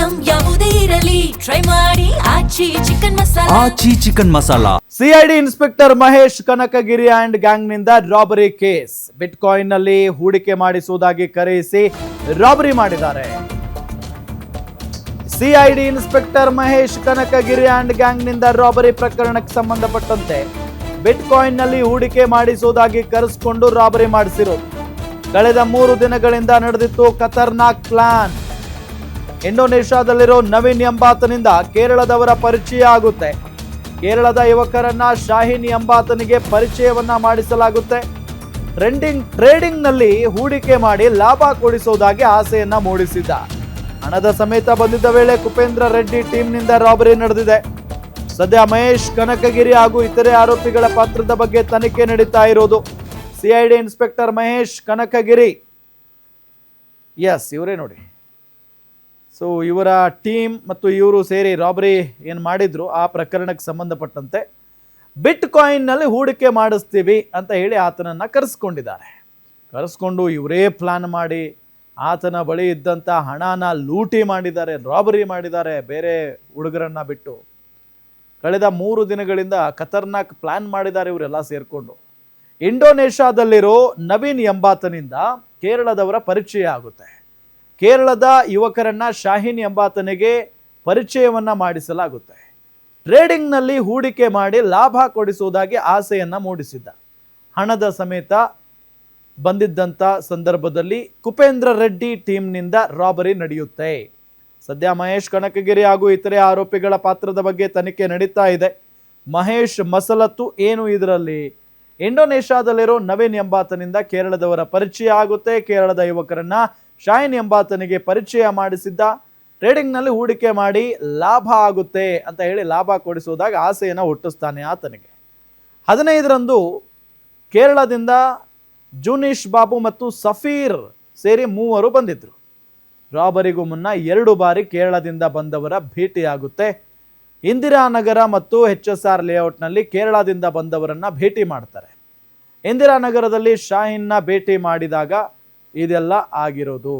Item ಯಾವುದೇ ಇರಲಿ try ಮಾಡಿ Aachi chicken masala. CID inspector Mahesh Kanakagiri and gang ನಿಂದ ರಾಬರಿ ಕೇಸ್. ಬಿಟ್ಕಾಯಿನ್ ನಲ್ಲಿ ಹೂಡಿಕೆ ಮಾಡಿಸುವುದಾಗಿ ಕರೆಯಿಸಿ ರಾಬರಿ ಮಾಡಿದ್ದಾರೆ. CID inspector Mahesh Kanakagiri and gang ನಿಂದ ರಾಬರಿ ಪ್ರಕರಣಕ್ಕೆ ಸಂಬಂಧಪಟ್ಟಂತೆ ಬಿಟ್ಕಾಯಿನ್ ನಲ್ಲಿ ಹೂಡಿಕೆ ಮಾಡಿಸುವುದಾಗಿ ಕರೆಸಿಕೊಂಡು ರಾಬರಿ ಮಾಡಿಸಿರೋದು. ಕಳೆದ 3 ದಿನಗಳಿಂದ ನಡೆದಿತ್ತು ಖತರ್ನಾಕ್ ಪ್ಲಾನ್. ಇಂಡೋನೇಷ್ಯಾದಲ್ಲಿರೋ ನವೀನ್ ಎಂಬಾತನಿಂದ ಕೇರಳದವರ ಪರಿಚಯ ಆಗುತ್ತೆ. ಕೇರಳದ ಯುವಕರನ್ನ ಶಾಹೀನ್ ಎಂಬಾತನಿಗೆ ಪರಿಚಯವನ್ನ ಮಾಡಿಸಲಾಗುತ್ತೆ. ಟ್ರೇಡಿಂಗ್ ನಲ್ಲಿ ಹೂಡಿಕೆ ಮಾಡಿ ಲಾಭ ಕೊಡಿಸುವುದಾಗಿ ಆಸೆಯನ್ನ ಮೂಡಿಸಿದ್ದ. ಹಣದ ಸಮೇತ ಬಂದಿದ್ದ ವೇಳೆ ಕುಪೇಂದ್ರ ರೆಡ್ಡಿ ಟೀಮ್ನಿಂದ ರಾಬರಿ ನಡೆದಿದೆ. ಸದ್ಯ ಮಹೇಶ್ ಕನಕಗಿರಿ ಹಾಗೂ ಇತರೆ ಆರೋಪಿಗಳ ಪಾತ್ರದ ಬಗ್ಗೆ ತನಿಖೆ ನಡೀತಾ ಇರೋದು. ಸಿಐಡಿ ಇನ್ಸ್ಪೆಕ್ಟರ್ ಮಹೇಶ್ ಕನಕಗಿರಿ, ಇವರೇ ನೋಡಿ. ಸೊ ಇವರ ಟೀಮ್ ಮತ್ತು ಇವರು ಸೇರಿ ರಾಬರಿ ಏನು ಮಾಡಿದ್ರು ಆ ಪ್ರಕರಣಕ್ಕೆ ಸಂಬಂಧಪಟ್ಟಂತೆ ಬಿಟ್ ಕಾಯಿನ್ನಲ್ಲಿ ಹೂಡಿಕೆ ಮಾಡಿಸ್ತೀವಿ ಅಂತ ಹೇಳಿ ಆತನನ್ನು ಕರೆಸ್ಕೊಂಡಿದ್ದಾರೆ. ಕರೆಸ್ಕೊಂಡು ಇವರೇ ಪ್ಲಾನ್ ಮಾಡಿ ಆತನ ಬಳಿ ಇದ್ದಂಥ ಹಣನ ಲೂಟಿ ಮಾಡಿದ್ದಾರೆ, ರಾಬರಿ ಮಾಡಿದ್ದಾರೆ ಬೇರೆ ಹುಡುಗರನ್ನ ಬಿಟ್ಟು. ಕಳೆದ 3 ದಿನಗಳಿಂದ ಖತರ್ನಾಕ್ ಪ್ಲಾನ್ ಮಾಡಿದ್ದಾರೆ ಇವರೆಲ್ಲ ಸೇರಿಕೊಂಡು. ಇಂಡೋನೇಷ್ಯಾದಲ್ಲಿರೋ ನವೀನ್ ಎಂಬಾತನಿಂದ ಕೇರಳದವರ ಪರಿಚಯ ಆಗುತ್ತೆ. ಕೇರಳದ ಯುವಕರನ್ನ ಶಾಹೀನ್ ಎಂಬಾತನಿಗೆ ಪರಿಚಯವನ್ನ ಮಾಡಿಸಲಾಗುತ್ತೆ. ಟ್ರೇಡಿಂಗ್ನಲ್ಲಿ ಹೂಡಿಕೆ ಮಾಡಿ ಲಾಭ ಕೊಡಿಸುವುದಾಗಿ ಆಸೆಯನ್ನ ಮೂಡಿಸಿದ್ದ. ಹಣದ ಸಮೇತ ಬಂದಿದ್ದಂಥ ಸಂದರ್ಭದಲ್ಲಿ ಕುಪೇಂದ್ರ ರೆಡ್ಡಿ ಟೀಮ್ನಿಂದ ರಾಬರಿ ನಡೆಯುತ್ತೆ. ಸದ್ಯ ಮಹೇಶ್ ಕನಕಗಿರಿ ಹಾಗೂ ಇತರೆ ಆರೋಪಿಗಳ ಪಾತ್ರದ ಬಗ್ಗೆ ತನಿಖೆ ನಡೀತಾ ಇದೆ. ಮಹೇಶ್ ಮಸಲತ್ತು ಏನು ಇದರಲ್ಲಿ? ಇಂಡೋನೇಷ್ಯಾದಲ್ಲಿರೋ ನವೀನ್ ಎಂಬಾತನಿಂದ ಕೇರಳದವರ ಪರಿಚಯ ಆಗುತ್ತೆ. ಕೇರಳದ ಯುವಕರನ್ನ ಶಾಹೀನ್ ಎಂಬಾತನಿಗೆ ಪರಿಚಯ ಮಾಡಿಸಿದ್ದ. ಟ್ರೇಡಿಂಗ್ನಲ್ಲಿ ಹೂಡಿಕೆ ಮಾಡಿ ಲಾಭ ಆಗುತ್ತೆ ಅಂತ ಹೇಳಿ ಲಾಭ ಕೊಡಿಸುವುದಾಗ ಆಸೆಯನ್ನು ಹುಟ್ಟಿಸ್ತಾನೆ ಆತನಿಗೆ. 15ರಂದು ಕೇರಳದಿಂದ ಜೂನಿಶ್ ಬಾಬು ಮತ್ತು ಸಫೀರ್ ಸೇರಿ 3 ಬಂದಿದ್ರು. ರಾಬರಿಗೂ ಮುನ್ನ 2 ಬಾರಿ ಕೇರಳದಿಂದ ಬಂದವರ ಭೇಟಿಯಾಗುತ್ತೆ. ಇಂದಿರಾನಗರ ಮತ್ತು HSR ಲೇಔಟ್ನಲ್ಲಿ ಕೇರಳದಿಂದ ಬಂದವರನ್ನ ಭೇಟಿ ಮಾಡ್ತಾರೆ. ಇಂದಿರಾನಗರದಲ್ಲಿ ಶಾಹೀನ್ನ ಭೇಟಿ ಮಾಡಿದಾಗ ಇದೆಲ್ಲ ಆಗಿರೋದು.